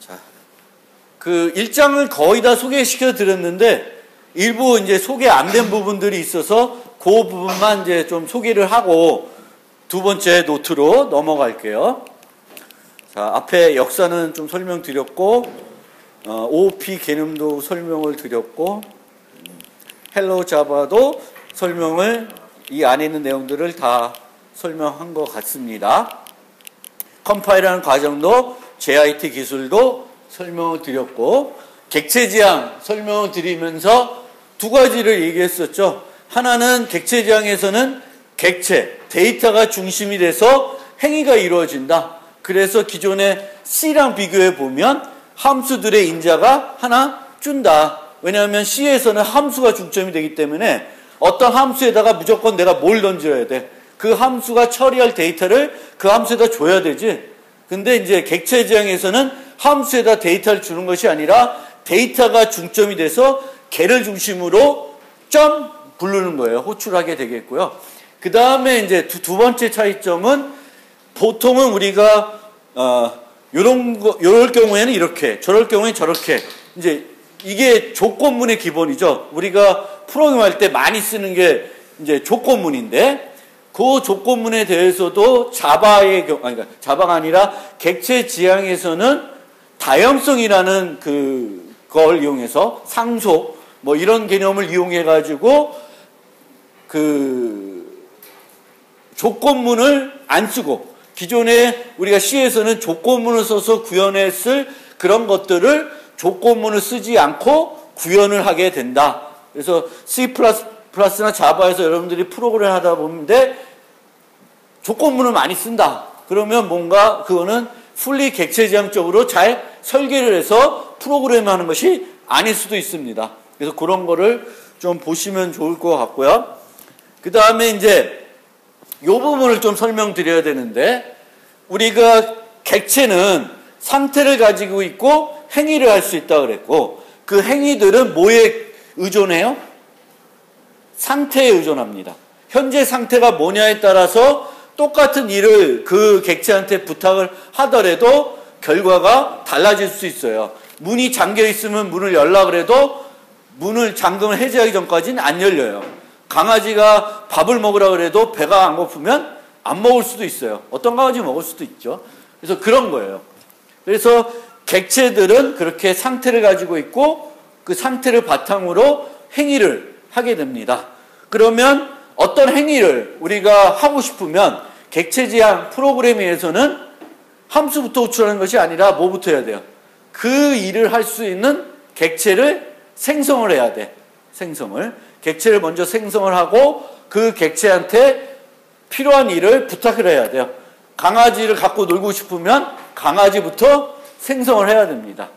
자, 그 1장을 거의 다 소개시켜 드렸는데 일부 이제 소개 안 된 부분들이 있어서 그 부분만 이제 좀 소개를 하고 두 번째 노트로 넘어갈게요. 자, 앞에 역사는 좀 설명드렸고, OOP 개념도 설명을 드렸고, 헬로 자바도 설명을 이 안에 있는 내용들을 다 설명한 것 같습니다. 컴파일하는 과정도 JIT 기술도 설명을 드렸고, 객체 지향 설명을 드리면서 두 가지를 얘기했었죠. 하나는 객체 지향에서는 객체, 데이터가 중심이 돼서 행위가 이루어진다. 그래서 기존의 C랑 비교해 보면 함수들의 인자가 하나 준다. 왜냐하면 C에서는 함수가 중점이 되기 때문에 어떤 함수에다가 무조건 내가 뭘 던져야 돼. 그 함수가 처리할 데이터를 그 함수에다 줘야 되지. 근데 이제 객체 지향에서는 함수에다 데이터를 주는 것이 아니라 데이터가 중점이 돼서 개를 중심으로 점 부르는 거예요. 호출하게 되겠고요. 그 다음에 이제 두 번째 차이점은 보통은 우리가 요럴 경우에는 이렇게, 저럴 경우에는 저렇게, 이제 이게 조건문의 기본이죠. 우리가 프로그램할 때 많이 쓰는 게 이제 조건문인데, 그 조건문에 대해서도 자바의 경우, 그러니까 자바가 아니라 객체 지향에서는 다형성이라는 그걸 이용해서 상속 뭐 이런 개념을 이용해 가지고 그 조건문을 안 쓰고, 기존에 우리가 C에서는 조건문을 써서 구현했을 그런 것들을 조건문을 쓰지 않고 구현을 하게 된다. 그래서 C++나 자바에서 여러분들이 프로그램을 하다 보는데 조건문을 많이 쓴다. 그러면 뭔가 그거는 풀리 객체 지향적으로 잘 설계를 해서 프로그램을 하는 것이 아닐 수도 있습니다. 그래서 그런 거를 좀 보시면 좋을 것 같고요. 그 다음에 이제 이 부분을 좀 설명드려야 되는데, 우리가 객체는 상태를 가지고 있고 행위를 할 수 있다고 그랬고, 그 행위들은 뭐에 의존해요? 상태에 의존합니다. 현재 상태가 뭐냐에 따라서 똑같은 일을 그 객체한테 부탁을 하더라도 결과가 달라질 수 있어요. 문이 잠겨 있으면 문을 열라 그래도 문을 잠금을 해제하기 전까지는 안 열려요. 강아지가 밥을 먹으라 그래도 배가 안 고프면 안 먹을 수도 있어요. 어떤 강아지 먹을 수도 있죠. 그래서 그런 거예요. 그래서 객체들은 그렇게 상태를 가지고 있고 그 상태를 바탕으로 행위를 하게 됩니다. 그러면 어떤 행위를 우리가 하고 싶으면 객체 지향 프로그래밍에서는 함수부터 호출하는 것이 아니라 뭐부터 해야 돼요? 그 일을 할 수 있는 객체를 생성을 해야 돼. 객체를 먼저 생성을 하고 그 객체한테 필요한 일을 부탁을 해야 돼요. 강아지를 갖고 놀고 싶으면 강아지부터 생성을 해야 됩니다.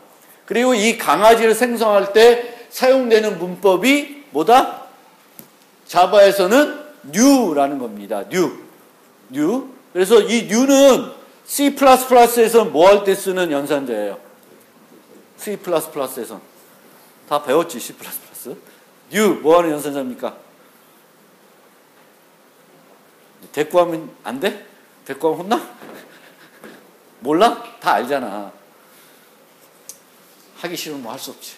그리고 이 강아지를 생성할 때 사용되는 문법이 뭐다? 자바에서는 new라는 겁니다. new. 그래서 이 new는 C++에서 뭐 할 때 쓰는 연산자예요? C++에서 다 배웠지, C++. new 뭐 하는 연산자입니까? 대꾸하면 안 돼? 대꾸하면 혼나? 몰라? 다 알잖아. 하기 싫으면 뭐 할 수 없지.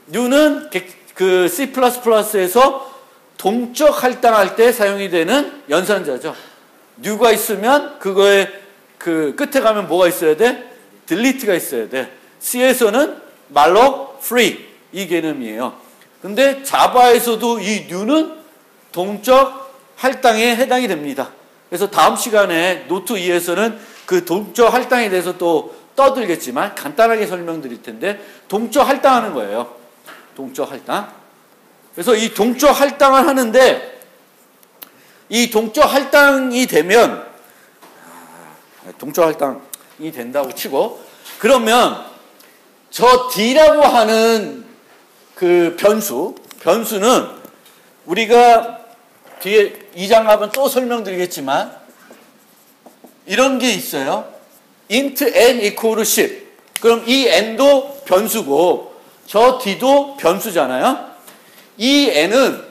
new는 그 C++에서 동적 할당할 때 사용이 되는 연산자죠. new가 있으면 그거에 그 끝에 가면 뭐가 있어야 돼? delete가 있어야 돼. C에서는 malloc, free 이 개념이에요. 근데 자바에서도 이 new는 동적 할당에 해당이 됩니다. 그래서 다음 시간에 노트 2에서는 그 동적 할당에 대해서 또 떠들겠지만 간단하게 설명드릴 텐데, 동적 할당하는 거예요. 동적 할당. 그래서 이 동적 할당을 하는데, 이 동적 할당이 되면, 동적 할당이 된다고 치고, 그러면 저 D라고 하는 그 변수는 우리가 뒤에 2장 가면 또 설명드리겠지만 이런 게 있어요. int n equal 10. 그럼 이 n도 변수고 저 D도 변수잖아요. 이 n은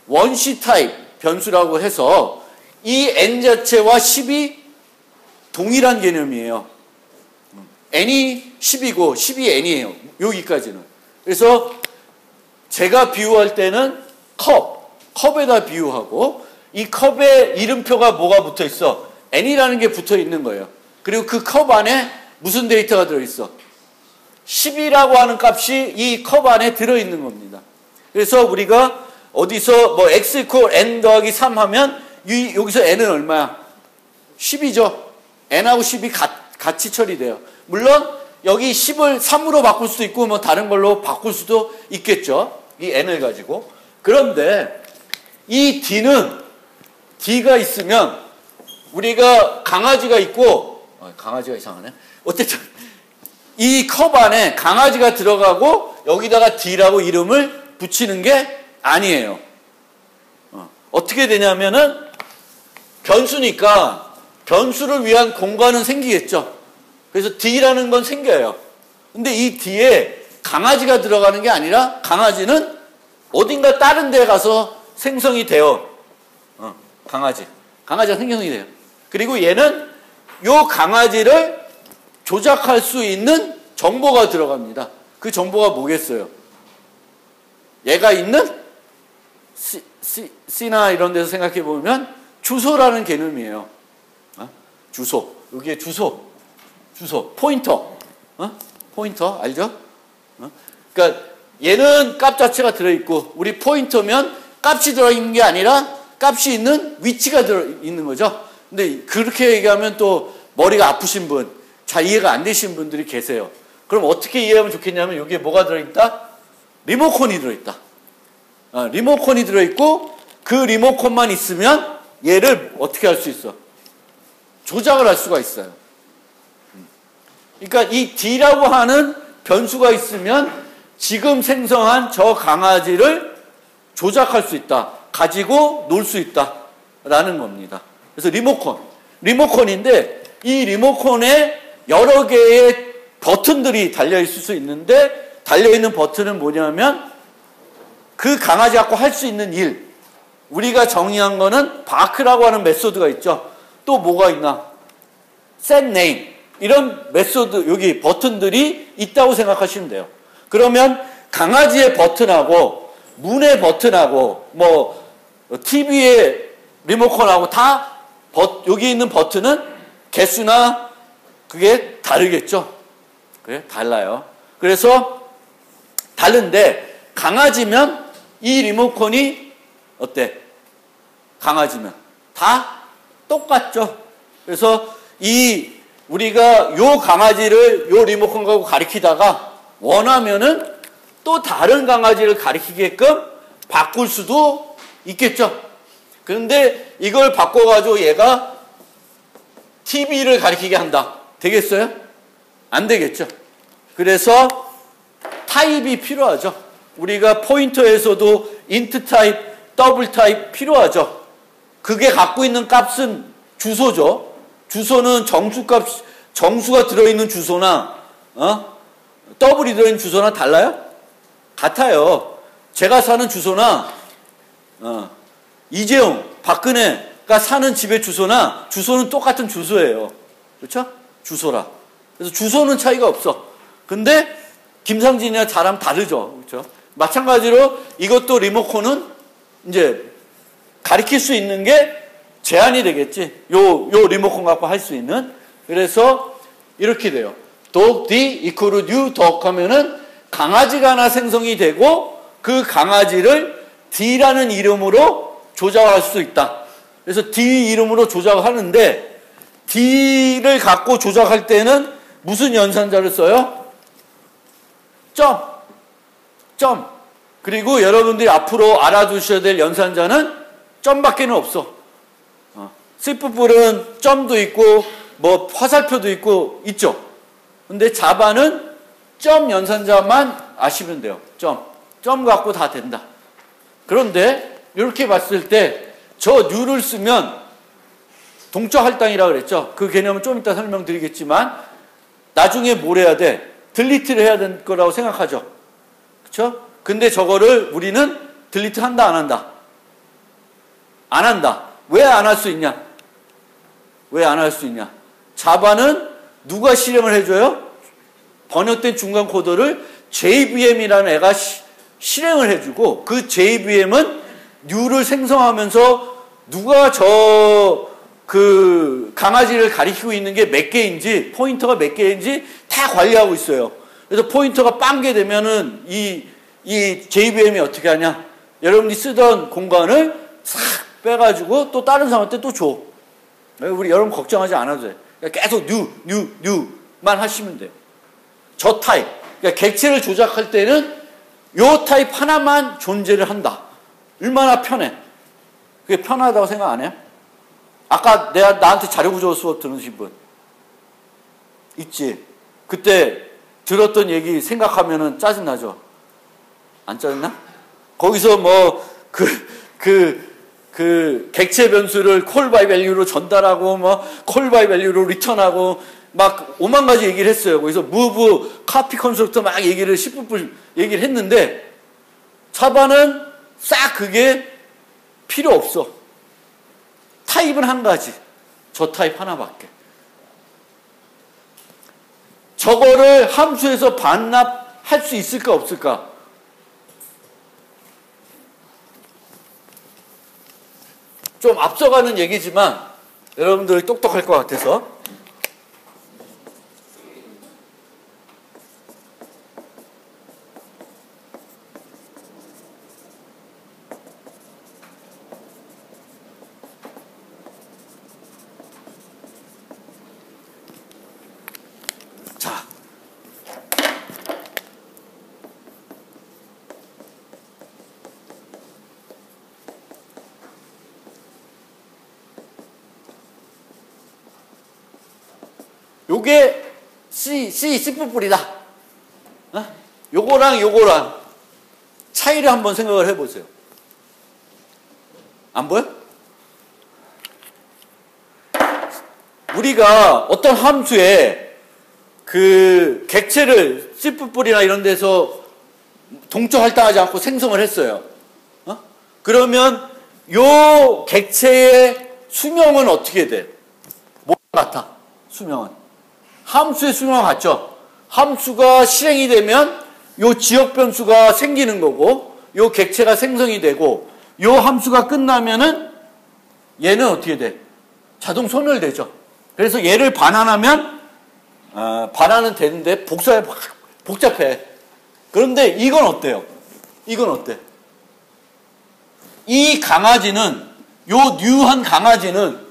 원시 타입 변수라고 해서 이 n 자체와 10이 동일한 개념이에요. n이 10이고 10이 n이에요. 여기까지는. 그래서 제가 비유할 때는 컵에다 비유하고 이 컵에 이름표가 뭐가 붙어 있어? n이라는 게 붙어 있는 거예요. 그리고 그 컵 안에 무슨 데이터가 들어있어? 10이라고 하는 값이 이 컵 안에 들어있는 겁니다. 그래서 우리가 어디서 뭐 x 이퀄 n 더하기 3 하면 여기서 n은 얼마야? 10이죠. n하고 10이 같이 처리돼요. 물론 여기 10을 3으로 바꿀 수도 있고 뭐 다른 걸로 바꿀 수도 있겠죠. 이 n을 가지고. 그런데 이 d가 있으면 우리가 강아지가 있고 강아지가 이상하네. 어쨌든 이 컵 안에 강아지가 들어가고 여기다가 d라고 이름을 붙이는 게 아니에요. 어떻게 되냐면은 변수니까 변수를 위한 공간은 생기겠죠. 그래서 d라는 건 생겨요. 근데 이 d에 강아지가 들어가는 게 아니라 강아지는 어딘가 다른 데 가서 생성이 돼요. 강아지가 생성이 돼요. 그리고 얘는 요 강아지를 조작할 수 있는 정보가 들어갑니다. 그 정보가 뭐겠어요? 얘가 있는 C나 이런 데서 생각해 보면 주소라는 개념이에요. 주소. 여기에 주소. 포인터. 포인터 알죠? 그러니까 얘는 값 자체가 들어있고 우리 포인터면 값이 들어있는 게 아니라 값이 있는 위치가 들어있는 거죠. 근데 그렇게 얘기하면 또 머리가 아프신 분, 잘 이해가 안 되신 분들이 계세요. 그럼 어떻게 이해하면 좋겠냐면 여기에 뭐가 들어있다? 리모컨이 들어있다. 리모컨이 들어있고 그 리모컨만 있으면 얘를 어떻게 할 수 있어? 조작을 할 수가 있어요. 그러니까 이 d라고 하는 변수가 있으면 지금 생성한 저 강아지를 조작할 수 있다. 가지고 놀 수 있다라는 겁니다. 그래서 리모컨인데 이 리모컨에 여러 개의 버튼들이 달려있을 수 있는데 달려있는 버튼은 뭐냐면 그 강아지 갖고 할 수 있는 일. 우리가 정의한 거는 바크라고 하는 메소드가 있죠. 또 뭐가 있나? set name. 이런 메소드, 여기 버튼들이 있다고 생각하시면 돼요. 그러면 강아지의 버튼하고 문의 버튼하고 뭐 TV의 리모컨하고 다 여기 있는 버튼은 개수나 그게 다르겠죠. 그래? 달라요. 그래서 다른데 강아지면 이 리모컨이 어때? 강아지면 다 똑같죠. 그래서 우리가 요 강아지를 요 리모컨 갖고 가리키다가 원하면은 또 다른 강아지를 가리키게끔 바꿀 수도 있겠죠. 그런데 이걸 바꿔가지고 얘가 TV를 가리키게 한다. 되겠어요? 안 되겠죠. 그래서 타입이 필요하죠. 우리가 포인터에서도 int 타입, 더블 타입 필요하죠. 그게 갖고 있는 값은 주소죠. 주소는 정수가 들어있는 주소나 더블이 들어있는 주소나 달라요? 같아요. 제가 사는 주소나 이재용, 박근혜가 사는 집의 주소나 주소는 똑같은 주소예요. 그렇죠? 주소라. 그래서 주소는 차이가 없어. 근데 김상진이나 저랑 다르죠. 그렇죠? 마찬가지로 이것도 리모컨은 이제 가리킬 수 있는 게 제한이 되겠지. 요 리모컨 갖고 할 수 있는. 그래서 이렇게 돼요. dog d equal new dog 하면은 강아지가 하나 생성이 되고 그 강아지를 d라는 이름으로 조작할 수 있다. 그래서 d 이름으로 조작을 하는데 d를 갖고 조작할 때는 무슨 연산자를 써요? 점. 그리고 여러분들이 앞으로 알아두셔야 될 연산자는 점밖에는 없어. C뿔은 점도 있고 뭐 화살표도 있죠. 근데 자바는 점 연산자만 아시면 돼요. 점 갖고 다 된다. 그런데 이렇게 봤을 때 저 new를 쓰면 동적 할당이라고 그랬죠. 그 개념은 좀 이따 설명드리겠지만 나중에 뭘 해야 돼? 딜리트를 해야 될 거라고 생각하죠. 그렇죠? 근데 저거를 우리는 딜리트 한다 안 한다? 안 한다. 왜 안 할 수 있냐? 자바는 누가 실행을 해줘요? 번역된 중간 코드를 JVM이라는 애가 실행을 해주고 그 JVM은 뉴를 생성하면서 누가 그 강아지를 가리키고 있는 게 몇 개인지 포인터가 몇 개인지 다 관리하고 있어요. 그래서 포인터가 빵게 되면은 이 JVM이 어떻게 하냐? 여러분이 쓰던 공간을 싹 빼가지고 또 다른 사람한테 또 줘. 우리 여러분 걱정하지 않아도 돼. 그러니까 계속 뉴만 하시면 돼요. 저 타입. 그러니까 객체를 조작할 때는 요 타입 하나만 존재를 한다. 얼마나 편해. 그게 편하다고 생각 안 해요? 아까 나한테 자료구조 수업 들으신 분 있지? 그때 들었던 얘기 생각하면은 짜증나죠? 안 짜증나? 거기서 뭐 객체 변수를 콜 바이 밸류로 전달하고 뭐 콜 바이 밸류로 리턴하고 막 5만 가지 얘기를 했어요. 거기서 무브 카피 컨스트럭터 막 얘기를 10분 얘기를 했는데 자바는 싹 그게 필요 없어. 타입은 한 가지. 저 타입 하나밖에. 저거를 함수에서 반납할 수 있을까 없을까? 좀 앞서가는 얘기지만 여러분들이 똑똑할 것 같아서 자, 요게 C뿌리다. 요거랑 차이를 한번 생각을 해보세요. 안 보여? 우리가 어떤 함수에 그 객체를 C뿌리나 이런 데서 동적 할당하지 않고 생성을 했어요. 그러면 요 객체의 수명은 어떻게 돼? 뭐가 같아? 수명은. 함수의 수명은 같죠? 함수가 실행이 되면 요 지역 변수가 생기는 거고 요 객체가 생성이 되고 요 함수가 끝나면은 얘는 어떻게 돼? 자동 소멸되죠. 그래서 얘를 반환하면 반환은 되는데 복잡해. 그런데 이건 어때요? 이건 어때? 이 강아지는 요 뉴한 강아지는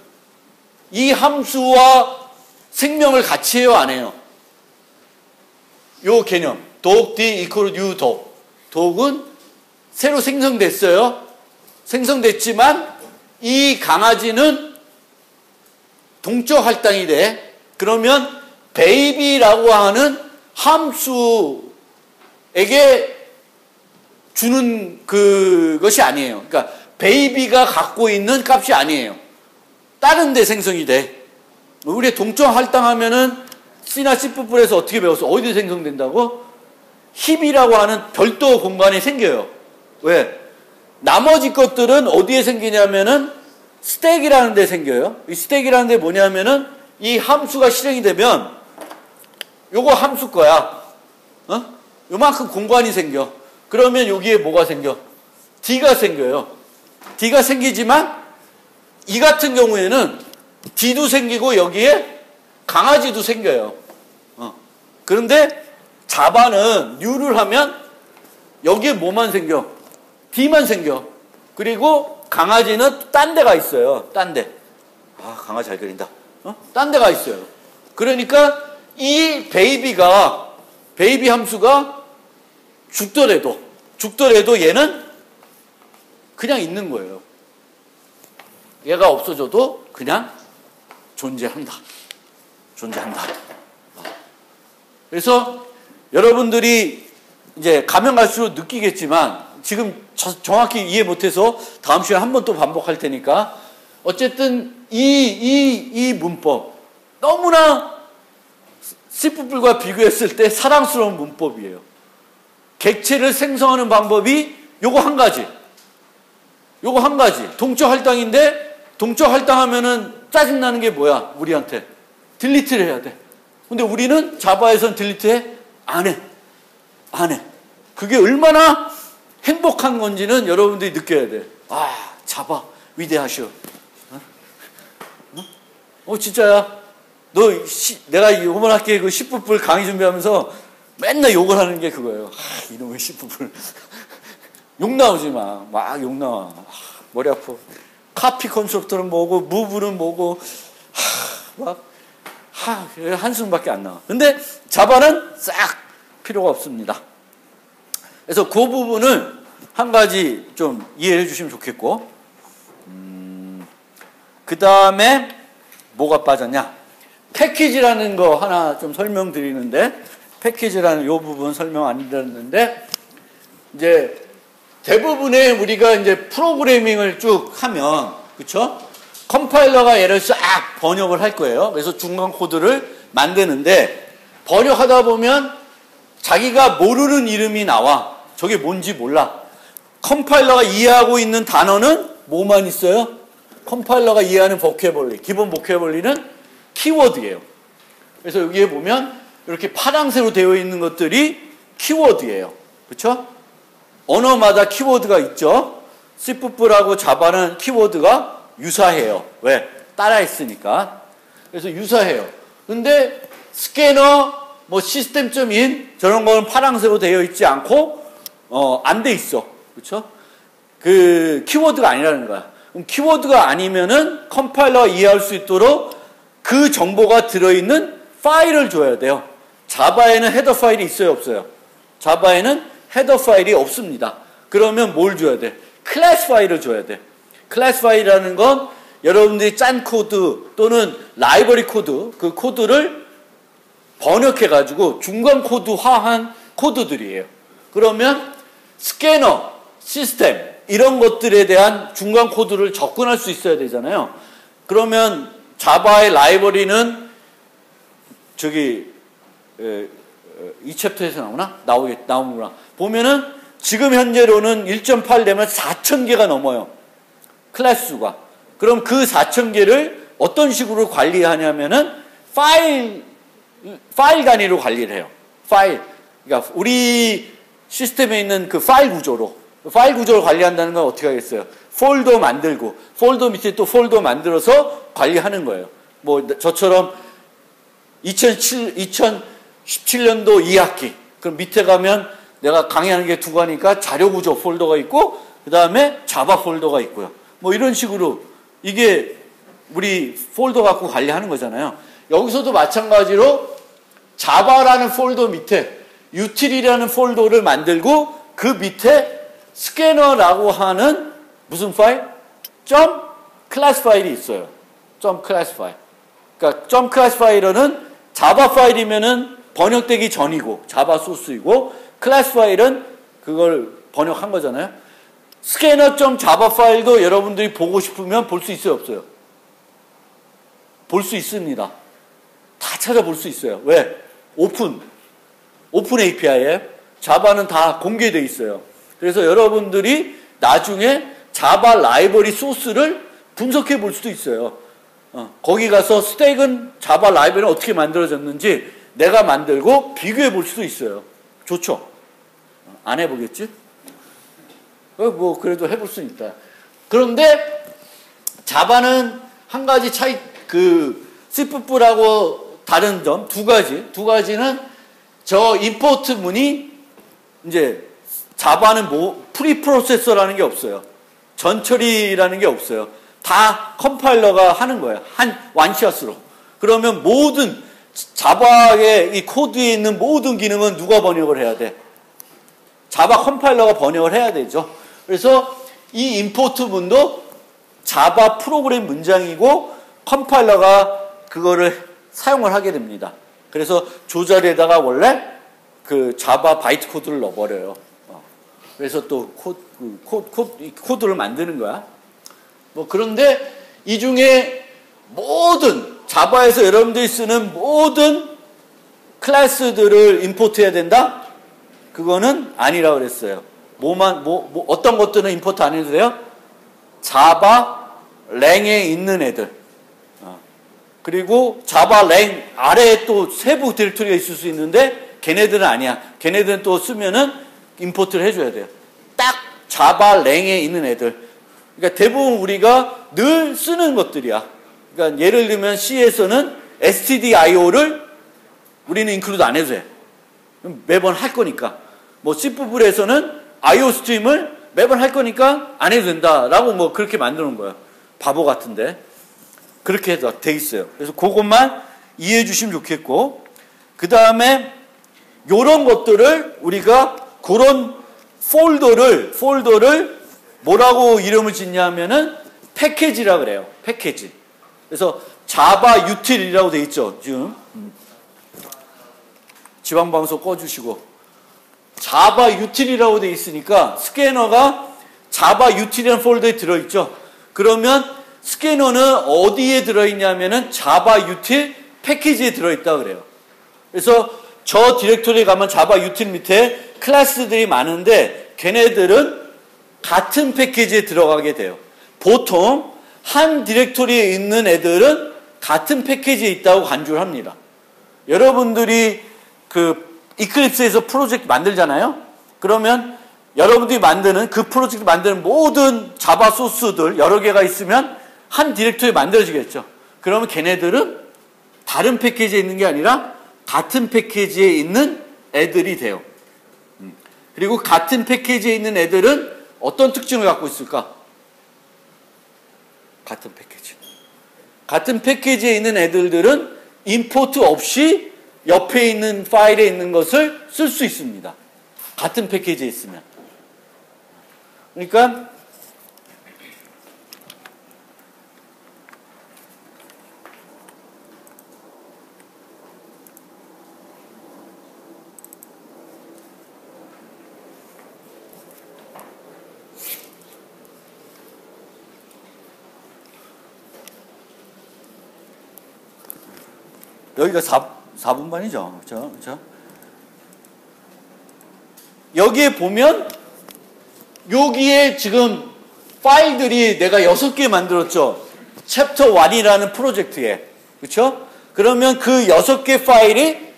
이 함수와 생명을 같이 해요, 안 해요? 요 개념. dog d equal new dog. dog은 새로 생성됐어요. 생성됐지만 이 강아지는 동적 할당이 돼. 그러면 baby라고 하는 함수에게 주는 그것이 아니에요. 그러니까 baby가 갖고 있는 값이 아니에요. 다른 데 생성이 돼. 우리 동적 할당하면은 C나 C뿌리에서 어떻게 배웠어? 어디 생성된다고? 힙이라고 하는 별도 공간이 생겨요. 왜? 나머지 것들은 어디에 생기냐면은 스택이라는 데 생겨요. 이 스택이라는 데 뭐냐면은 이 함수가 실행이 되면 요거 함수 거야. 요만큼 공간이 생겨. 그러면 여기에 뭐가 생겨? D가 생겨요. D가 생기지만 이 같은 경우에는 D도 생기고 여기에 강아지도 생겨요. 그런데 자바는 뉴를 하면 여기에 뭐만 생겨? D만 생겨. 그리고 강아지는 딴 데가 있어요. 딴 데. 아, 강아지 잘 그린다. 딴 데가 있어요. 그러니까 이 베이비 함수가 죽더라도 얘는 그냥 있는 거예요. 얘가 없어져도 그냥 존재한다. 그래서 여러분들이 이제 가면 갈수록 느끼겠지만 지금 정확히 이해 못해서 다음 시간에 한 번 또 반복할 테니까 어쨌든 이 문법 너무나 C뿌리과 비교했을 때 사랑스러운 문법이에요. 객체를 생성하는 방법이 요거 한 가지. 동적 할당인데 동적 할당하면은 짜증나는 게 뭐야? 우리한테 딜리트를 해야 돼. 근데 우리는 자바에서는 딜리트 해? 안 해. 안 해. 그게 얼마나 행복한 건지는 여러분들이 느껴야 돼. 아, 자바 위대하셔. 진짜야. 내가 이번 학기에 그 10부풀 강의 준비하면서 맨날 욕을 하는 게 그거예요. 이놈의 10부풀. 욕 나오지 마. 막 욕 나와. 머리 아파. 카피 컨스트럭터는 뭐고, 무브는 뭐고, 한숨밖에 안 나와. 근데 자바는 싹 필요가 없습니다. 그래서 그 부분을 한 가지 좀 이해해 주시면 좋겠고, 그 다음에 뭐가 빠졌냐? 패키지라는 거 하나 좀 설명드리는데, 패키지라는 요 부분 설명 안 드렸는데, 이제 대부분의 우리가 이제 프로그래밍을 쭉 하면, 그쵸? 컴파일러가 얘를 싹 번역을 할 거예요. 그래서 중간 코드를 만드는데, 번역하다 보면 자기가 모르는 이름이 나와. 저게 뭔지 몰라. 컴파일러가 이해하고 있는 단어는 뭐만 있어요? 컴파일러가 이해하는 보캐블리, 기본 보캐블리는 키워드예요. 그래서 여기에 보면 이렇게 파란색으로 되어 있는 것들이 키워드예요. 그렇죠? 언어마다 키워드가 있죠. C++하고 자바는 키워드가 유사해요. 왜? 따라했으니까. 그래서 유사해요. 근데 스캐너, 시스템.in 저런 거는 파란색으로 되어 있지 않고 안 돼 있어. 그렇죠? 그 키워드가 아니라는 거야. 그럼 키워드가 아니면은 컴파일러가 이해할 수 있도록 그 정보가 들어있는 파일을 줘야 돼요. 자바에는 헤더 파일이 있어요, 없어요? 자바에는 헤더 파일이 없습니다. 그러면 뭘 줘야 돼? 클래스 파일을 줘야 돼. 클래스 파일이라는 건 여러분들이 짠 코드 또는 라이브러리 코드, 그 코드를 번역해가지고 중간 코드화한 코드들이에요. 그러면 스캐너, 시스템 이런 것들에 대한 중간 코드를 접근할 수 있어야 되잖아요. 그러면 자바의 라이브러리는 이 챕터에서 나오나? 나오는구나. 보면은 지금 현재로는 1.8 되면 4,000개가 넘어요. 클래스 수가. 그럼 그 4,000개를 어떤 식으로 관리하냐면은 파일 단위로 관리를 해요. 그러니까 우리 시스템에 있는 그 파일 구조를 관리한다는 건 어떻게 하겠어요? 폴더 만들고, 폴더 밑에 또 폴더 만들어서 관리하는 거예요. 저처럼 2017년도 2학기. 그럼 밑에 가면 내가 강의하는 게 2과니까 자료 구조 폴더가 있고, 그 다음에 자바 폴더가 있고요. 이런 식으로 이게 우리 폴더 갖고 관리하는 거잖아요. 여기서도 마찬가지로 자바라는 폴더 밑에 util이라는 폴더를 만들고 그 밑에 스캐너라고 하는 무슨 파일? .class 파일이 있어요. .class 파일. 그러니까 .class 파일은 자바 파일이면은 번역되기 전이고 자바 소스이고 클래스 파일은 그걸 번역한 거잖아요. 스캐너.java 파일도 여러분들이 보고 싶으면 볼 수 있어요, 없어요? 볼 수 있습니다. 다 찾아볼 수 있어요. 왜? 오픈 API에 자바는 다 공개되어 있어요. 그래서 여러분들이 나중에 자바 라이브러리 소스를 분석해 볼 수도 있어요. 거기 가서 스택은 자바 라이브러리는 어떻게 만들어졌는지 내가 만들고 비교해 볼 수도 있어요. 좋죠? 안 해보겠지? 그래도 해볼 수 있다. 그런데 자바는 한 가지 차이, C++하고 다른 점, 두 가지는 저 임포트 문이 이제 자바는 프리 프로세서라는 게 없어요. 전처리라는 게 없어요. 다 컴파일러가 하는 거예요. 원샷으로. 그러면 모든 자바의 이 코드에 있는 모든 기능은 누가 번역을 해야 돼? 자바 컴파일러가 번역을 해야 되죠. 그래서 이 임포트 문도 자바 프로그램 문장이고 컴파일러가 그거를 사용을 하게 됩니다. 그래서 조절에다가 원래 그 자바 바이트 코드를 넣어버려요. 그래서 또 코드를 만드는 거야. 그런데 이 중에 모든 자바에서 여러분들이 쓰는 모든 클래스들을 임포트해야 된다? 그거는 아니라고 그랬어요. 어떤 것들은 임포트 안 해도 돼요? 자바 랭에 있는 애들. 그리고 자바 랭 아래에 또 세부 디렉토리가 있을 수 있는데 걔네들은 아니야. 걔네들은 또 쓰면은 임포트를 해줘야 돼요. 딱 자바 랭에 있는 애들. 그러니까 대부분 우리가 늘 쓰는 것들이야. 그러니까 예를 들면 C에서는 stdio를 우리는 인클루드 안 해도 돼. 매번 할 거니까. 뭐 C부분에서는 IO 스트림을 매번 할 거니까 안 해도 된다라고 뭐 그렇게 만들어 놓은 거야. 바보 같은데. 그렇게 돼 있어요. 그래서 그것만 이해해 주시면 좋겠고, 그 다음에 요런 것들을 우리가 그런 폴더를 뭐라고 이름을 짓냐면은 패키지라 그래요. 패키지. 그래서 자바 유틸이라고 돼 있죠. 지금 지방방송 꺼주시고 자바 유틸이라고 돼 있으니까 스캐너가 자바 유틸이라는 폴더에 들어있죠. 그러면 스캐너는 어디에 들어있냐면은 자바 유틸 패키지에 들어있다 그래요. 그래서 저 디렉토리에 가면 자바 유틸 밑에 클래스들이 많은데 걔네들은 같은 패키지에 들어가게 돼요. 보통 한 디렉토리에 있는 애들은 같은 패키지에 있다고 간주를 합니다. 여러분들이 그 이클립스에서 프로젝트 만들잖아요. 그러면 여러분들이 만드는 그 프로젝트 만드는 모든 자바 소스들 여러 개가 있으면 한 디렉토리 만들어지겠죠. 그러면 걔네들은 다른 패키지에 있는 게 아니라 같은 패키지에 있는 애들이 돼요. 그리고 같은 패키지에 있는 애들은 어떤 특징을 갖고 있을까? 같은 패키지. 같은 패키지에 있는 애들들은 임포트 없이 옆에 있는 파일에 있는 것을 쓸 수 있습니다. 같은 패키지에 있으면. 그러니까 여기가 4분반이죠. 그렇죠? 여기에 보면 여기에 지금 파일들이 내가 6개 만들었죠. 챕터 1이라는 프로젝트에. 그렇죠? 그러면 그 6개 파일이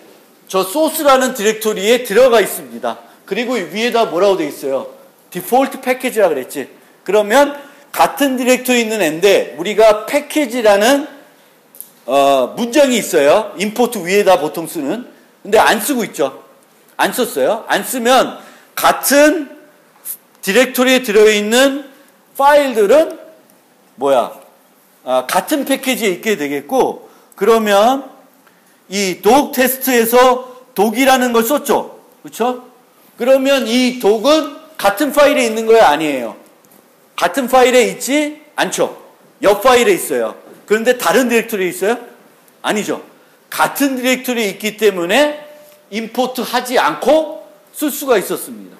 저 소스라는 디렉토리에 들어가 있습니다. 그리고 위에다 뭐라고 돼 있어요? 디폴트 패키지라 그랬지. 그러면 같은 디렉토리에 있는 앤데 우리가 패키지라는 문장이 있어요. 임포트 위에다 보통 쓰는. 근데 안 쓰고 있죠. 안 썼어요. 안 쓰면 같은 디렉토리에 들어있는 파일들은 같은 패키지에 있게 되겠고, 그러면 이 독 테스트에서 독이라는 걸 썼죠. 그렇죠? 그러면 이 독은 같은 파일에 있는 거야, 아니에요? 같은 파일에 있지 않죠. 옆 파일에 있어요. 그런데 다른 디렉토리에 있어요? 아니죠. 같은 디렉토리에 있기 때문에 임포트 하지 않고 쓸 수가 있었습니다.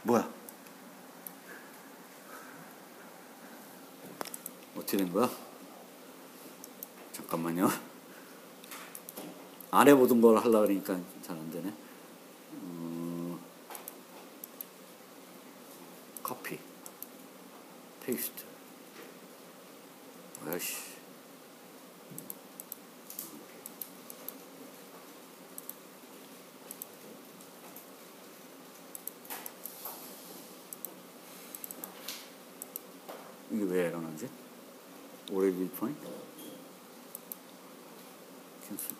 뭐야? 어떻게 된 거야? 잠깐만요. 안 해보던 걸 하려고 그러니까 잘 안 되네. 커피. 페이스트. 아이씨. 이게 왜 일어나지? already point? 캔슬.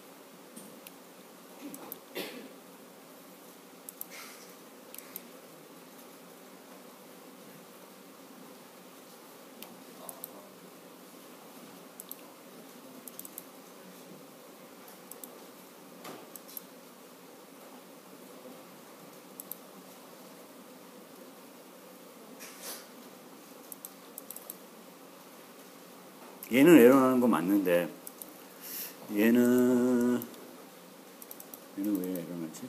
얘는 에러나는 거 맞는데 얘는 왜 에러나지?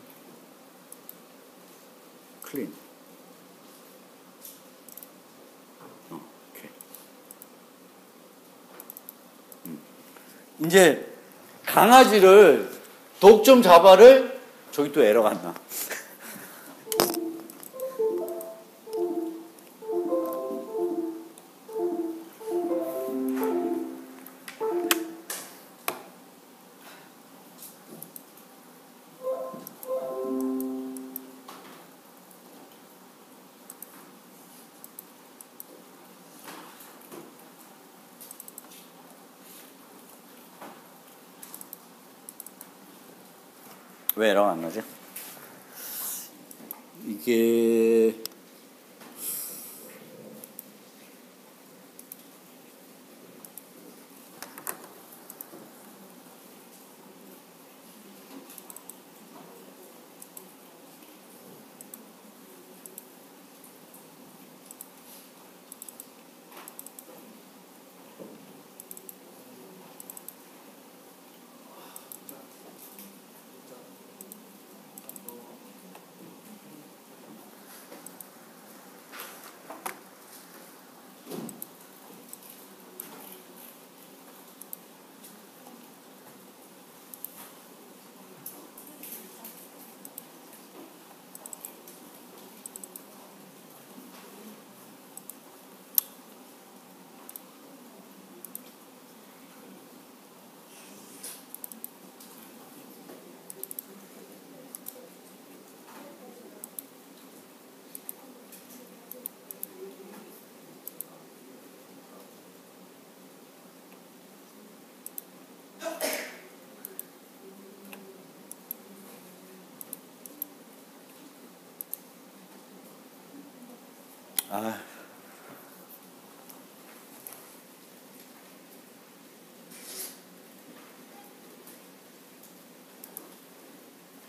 클린. 오케이. 이제 강아지를 독점 자바를 저기 또 에러가 안 나. 왜 에러가 안 나지? 이게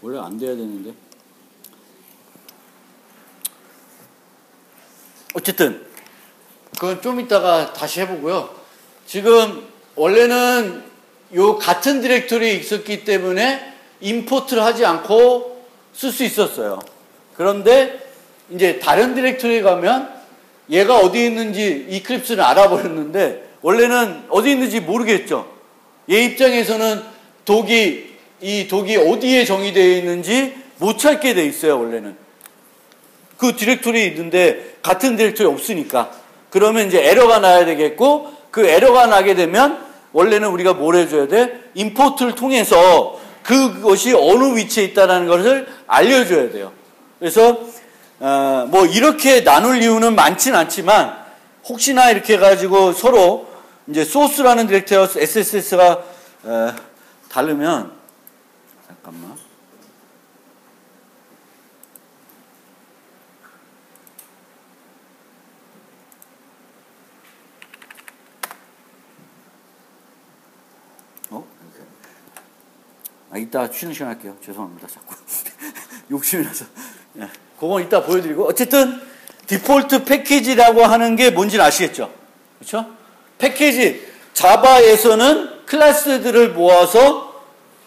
원래 안 돼야 되는데. 어쨌든 그건 좀 이따가 다시 해보고요. 지금 원래는 요 같은 디렉토리에 있었기 때문에 임포트를 하지 않고 쓸 수 있었어요. 그런데 이제 다른 디렉토리에 가면 얘가 어디 있는지 이클립스는 알아버렸는데 원래는 어디 있는지 모르겠죠. 얘 입장에서는 이 독이 어디에 정의되어 있는지 못 찾게 돼 있어요. 원래는 그 디렉토리에 있는데 같은 디렉토리 없으니까. 그러면 이제 에러가 나야 되겠고, 그 에러가 나게 되면 원래는 우리가 뭘 해줘야 돼? 임포트를 통해서 그것이 어느 위치에 있다는 것을 알려줘야 돼요. 그래서 뭐 이렇게 나눌 이유는 많진 않지만 혹시나 이렇게 해가지고 서로 이제 소스라는 디렉터리와 SSS가 다르면 잠깐만. 이따 쉬는 시간 할게요. 죄송합니다. 자꾸 욕심이 나서. 그건 이따 보여드리고. 어쨌든 디폴트 패키지라고 하는 게 뭔지는 아시겠죠? 그렇죠? 패키지. 자바에서는 클래스들을 모아서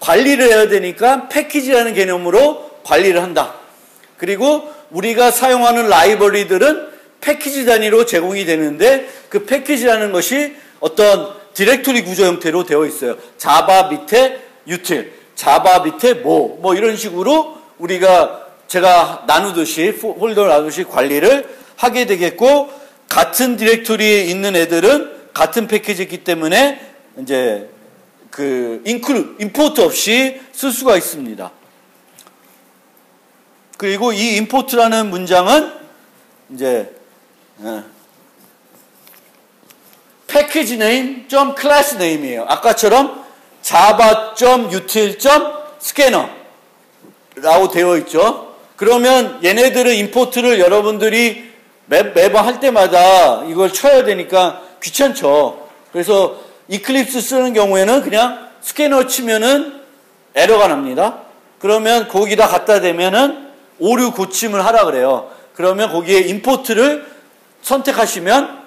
관리를 해야 되니까 패키지라는 개념으로 관리를 한다. 그리고 우리가 사용하는 라이브러리들은 패키지 단위로 제공이 되는데 그 패키지라는 것이 어떤 디렉토리 구조 형태로 되어 있어요. 자바 밑에 util, 자바 밑에 뭐 이런 식으로 제가 나누듯이 폴더를 나누듯이 관리를 하게 되겠고, 같은 디렉토리에 있는 애들은 같은 패키지이기 때문에 이제 임포트 없이 쓸 수가 있습니다. 그리고 이 임포트라는 문장은 이제 패키지 네임 점 클래스 네임이에요. 아까처럼 java.util.scanner 라고 되어 있죠. 그러면 얘네들은 임포트를 여러분들이 매번 할 때마다 이걸 쳐야 되니까 귀찮죠. 그래서 이클립스 쓰는 경우에는 그냥 스캐너 치면은 에러가 납니다. 그러면 거기다 갖다 대면은 오류 고침을 하라 그래요. 그러면 거기에 임포트를 선택하시면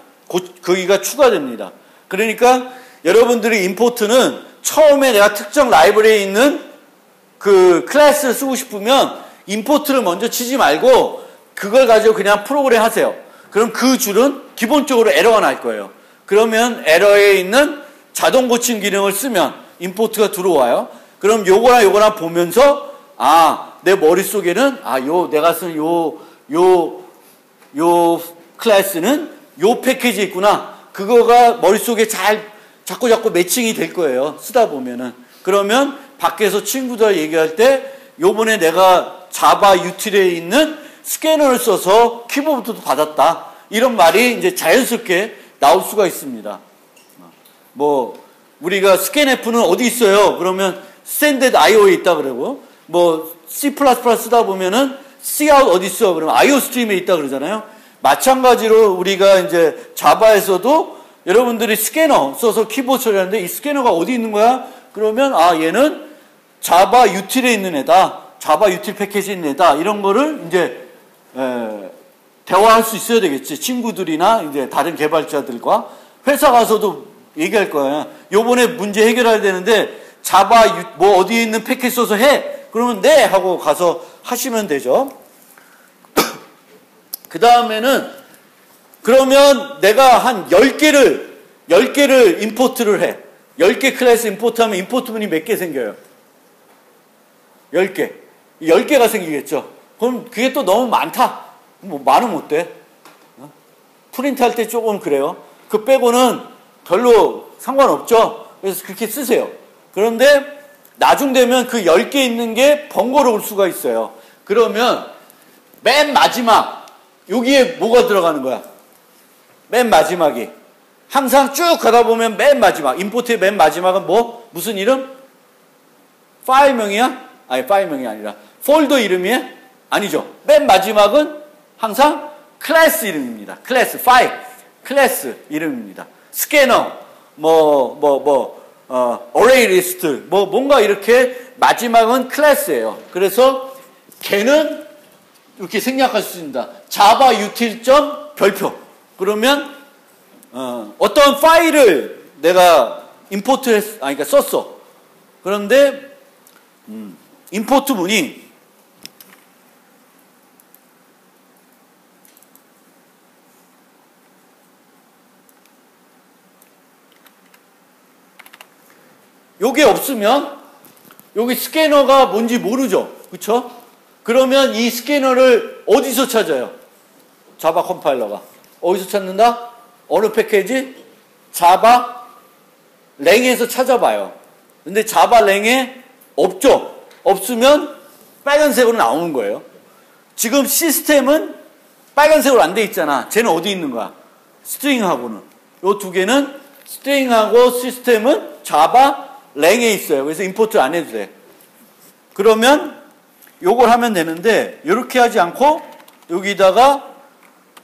거기가 추가됩니다. 그러니까 여러분들이 임포트는 처음에 내가 특정 라이브러리에 있는 그 클래스를 쓰고 싶으면 임포트를 먼저 치지 말고 그걸 가지고 그냥 프로그램 하세요. 그럼 그 줄은 기본적으로 에러가 날 거예요. 그러면 에러에 있는 자동 고침 기능을 쓰면 임포트가 들어와요. 그럼 요거나 보면서 내 머릿속에는, 내가 쓴 요 클래스는 요 패키지에 있구나. 그거가 머릿속에 자꾸 매칭이 될 거예요. 쓰다 보면은. 그러면 밖에서 친구들 얘기할 때, 요번에 내가 자바 유틸에 있는 스캐너를 써서 키보드도 받았다. 이런 말이 이제 자연스럽게 나올 수가 있습니다. 우리가 스캔F는 어디 있어요? 그러면 send.io에 있다 그러고, C++ 쓰다 보면은 cout 어디 있어? 그러면 iostream에 있다 그러잖아요. 마찬가지로 우리가 이제 자바에서도 여러분들이 스캐너 써서 키보드 처리하는데 이 스캐너가 어디 있는 거야? 그러면 얘는 자바 유틸에 있는 애다. 자바 유틸 패키지에 있는 애다. 이런 거를 이제 대화할 수 있어야 되겠지. 친구들이나 이제 다른 개발자들과 회사 가서도 얘기할 거야. 요번에 문제 해결해야 되는데 자바 어디에 있는 패키지 써서 해. 그러면 네 하고 가서 하시면 되죠. 그 다음에는 그러면 내가 한 10개를 임포트를 해. 10개 클래스 임포트하면 임포트문이 몇 개 생겨요? 10개. 10개가 생기겠죠. 그럼 그게 또 너무 많다. 많으면 어때? 프린트 할 때 조금 그래요. 그 빼고는 별로 상관없죠. 그래서 그렇게 쓰세요. 그런데 나중 되면 그 10개 있는 게 번거로울 수가 있어요. 그러면 맨 마지막 여기에 뭐가 들어가는 거야? 맨 마지막이 항상 쭉 가다 보면 맨 마지막 임포트의 맨 마지막은 무슨 이름? 파일명이야? 아니 파일명이 아니라 폴더 이름이야? 아니죠. 맨 마지막은 항상 클래스 이름입니다. 클래스 파일 클래스 이름입니다. 스캐너 어레이 리스트 뭔가 이렇게 마지막은 클래스예요. 그래서 걔는 이렇게 생략할 수 있습니다. 자바 유틸 점 별표. 그러면 어떤 파일을 내가 그러니까 썼어. 그런데 임포트 문이 요게 없으면 여기 스캐너가 뭔지 모르죠. 그쵸? 그러면 이 스캐너를 어디서 찾아요? 자바 컴파일러가. 어디서 찾는다? 어느 패키지? 자바 랭에서 찾아봐요. 근데 자바 랭에 없죠? 없으면 빨간색으로 나오는 거예요. 지금 시스템은 빨간색으로 안 돼 있잖아. 쟤는 어디 있는 거야? 스트링하고는. 요 두 개는 스트링하고 시스템은 자바 랭에 있어요. 그래서 임포트 안 해도 돼. 그러면 요걸 하면 되는데 이렇게 하지 않고 여기다가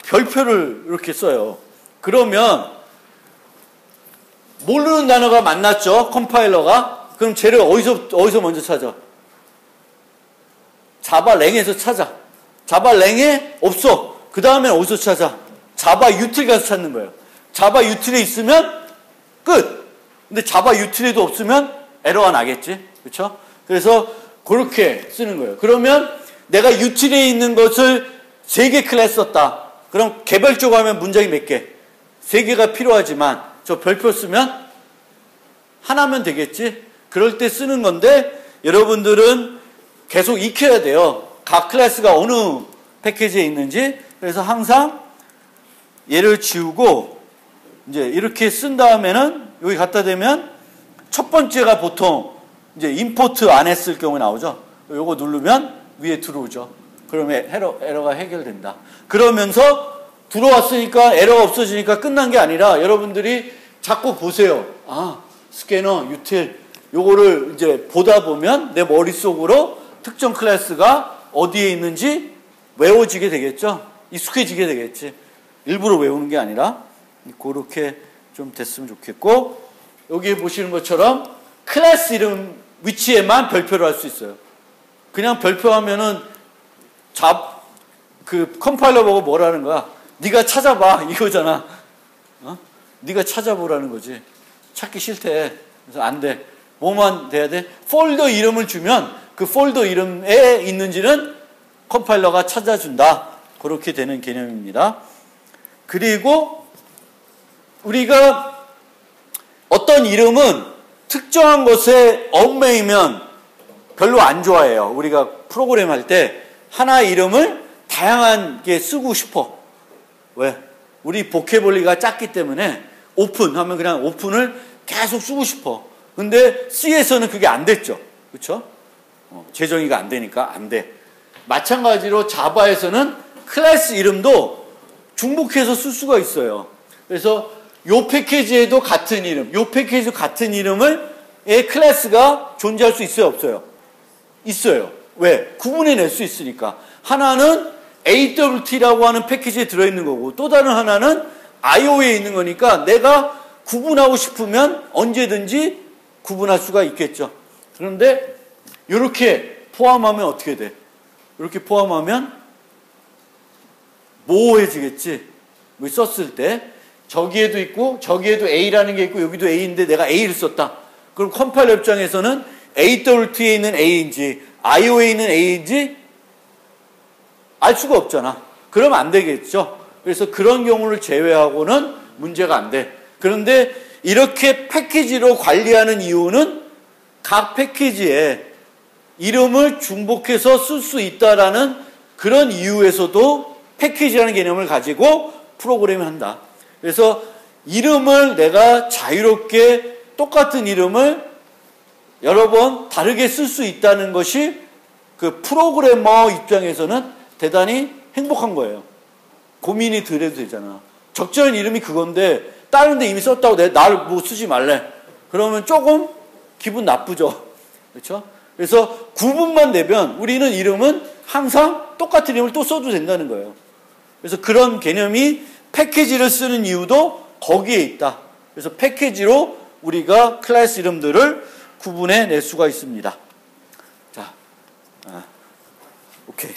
별표를 이렇게 써요. 그러면 모르는 단어가 만났죠. 컴파일러가. 그럼 쟤를 어디서 먼저 찾아? 자바 랭에서 찾아. 자바 랭에 없어. 그 다음에 어디서 찾아? 자바 유틸 가서 찾는 거예요. 자바 유틸에 있으면 끝. 근데 자바 유틸에도 없으면 에러가 나겠지. 그렇죠? 그래서 그렇게 쓰는 거예요. 그러면 내가 유틸에 있는 것을 3개 클래스 썼다. 그럼 개별적으로 하면 문장이 몇 개? 3개가 필요하지만 저 별표 쓰면 하나면 되겠지. 그럴 때 쓰는 건데 여러분들은 계속 익혀야 돼요. 각 클래스가 어느 패키지에 있는지. 그래서 항상 얘를 지우고 이제 이렇게 쓴 다음에는 여기 갖다 대면 첫 번째가 보통 이제 임포트 안 했을 경우에 나오죠. 요거 누르면 위에 들어오죠. 그러면 에러가 해결된다. 그러면서 들어왔으니까 에러가 없어지니까 끝난 게 아니라 여러분들이 자꾸 보세요. 스캐너, 유틸 요거를 이제 보다 보면 내 머릿속으로 특정 클래스가 어디에 있는지 외워지게 되겠죠. 익숙해지게 되겠지. 일부러 외우는 게 아니라 그렇게 좀 됐으면 좋겠고 여기 보시는 것처럼 클래스 이름 위치에만 별표를 할 수 있어요. 그냥 별표하면은 그 컴파일러 보고 뭐라는 거야? 네가 찾아봐 이거잖아. 네가 찾아보라는 거지. 찾기 싫대. 그래서 안 돼. 뭐만 돼야 돼? 폴더 이름을 주면 그 폴더 이름에 있는지는 컴파일러가 찾아준다. 그렇게 되는 개념입니다. 그리고 우리가 어떤 이름은 특정한 것에 얽매이면 별로 안 좋아해요. 우리가 프로그램 할 때 하나 이름을 다양하게 쓰고 싶어. 왜? 우리 보캐블리가 작기 때문에 오픈 하면 그냥 오픈을 계속 쓰고 싶어. 근데 C에서는 그게 안 됐죠. 그렇죠? 재정의가 안 되니까 안 돼. 마찬가지로 자바에서는 클래스 이름도 중복해서 쓸 수가 있어요. 그래서 요 패키지에도 같은 이름, 요 패키지도 같은 이름을 클래스가 존재할 수 있어요, 없어요? 있어요. 왜? 구분해낼 수 있으니까. 하나는 AWT라고 하는 패키지에 들어있는 거고 또 다른 하나는 IO에 있는 거니까 내가 구분하고 싶으면 언제든지 구분할 수가 있겠죠. 그런데 이렇게 포함하면 어떻게 돼? 이렇게 포함하면 모호해지겠지. 뭐 썼을 때 저기에도 있고 저기에도 A라는 게 있고 여기도 A인데 내가 A를 썼다. 그럼 컴파일러 입장에서는 AWT에 있는 A인지 IO에 있는 A인지 알 수가 없잖아. 그러면 안 되겠죠. 그래서 그런 경우를 제외하고는 문제가 안 돼. 그런데 이렇게 패키지로 관리하는 이유는 각 패키지에 이름을 중복해서 쓸 수 있다라는 그런 이유에서도 패키지라는 개념을 가지고 프로그램을 한다. 그래서 이름을 내가 자유롭게 똑같은 이름을 여러 번 다르게 쓸 수 있다는 것이 그 프로그래머 입장에서는 대단히 행복한 거예요. 고민이 덜 해도 되잖아. 적절한 이름이 그건데 다른 데 이미 썼다고 날 뭐 쓰지 말래. 그러면 조금 기분 나쁘죠. 그렇죠? 그래서 구분만 되면 우리는 이름은 항상 똑같은 이름을 또 써도 된다는 거예요. 그래서 그런 개념이 패키지를 쓰는 이유도 거기에 있다. 그래서 패키지로 우리가 클래스 이름들을 구분해 낼 수가 있습니다. 자, 오케이.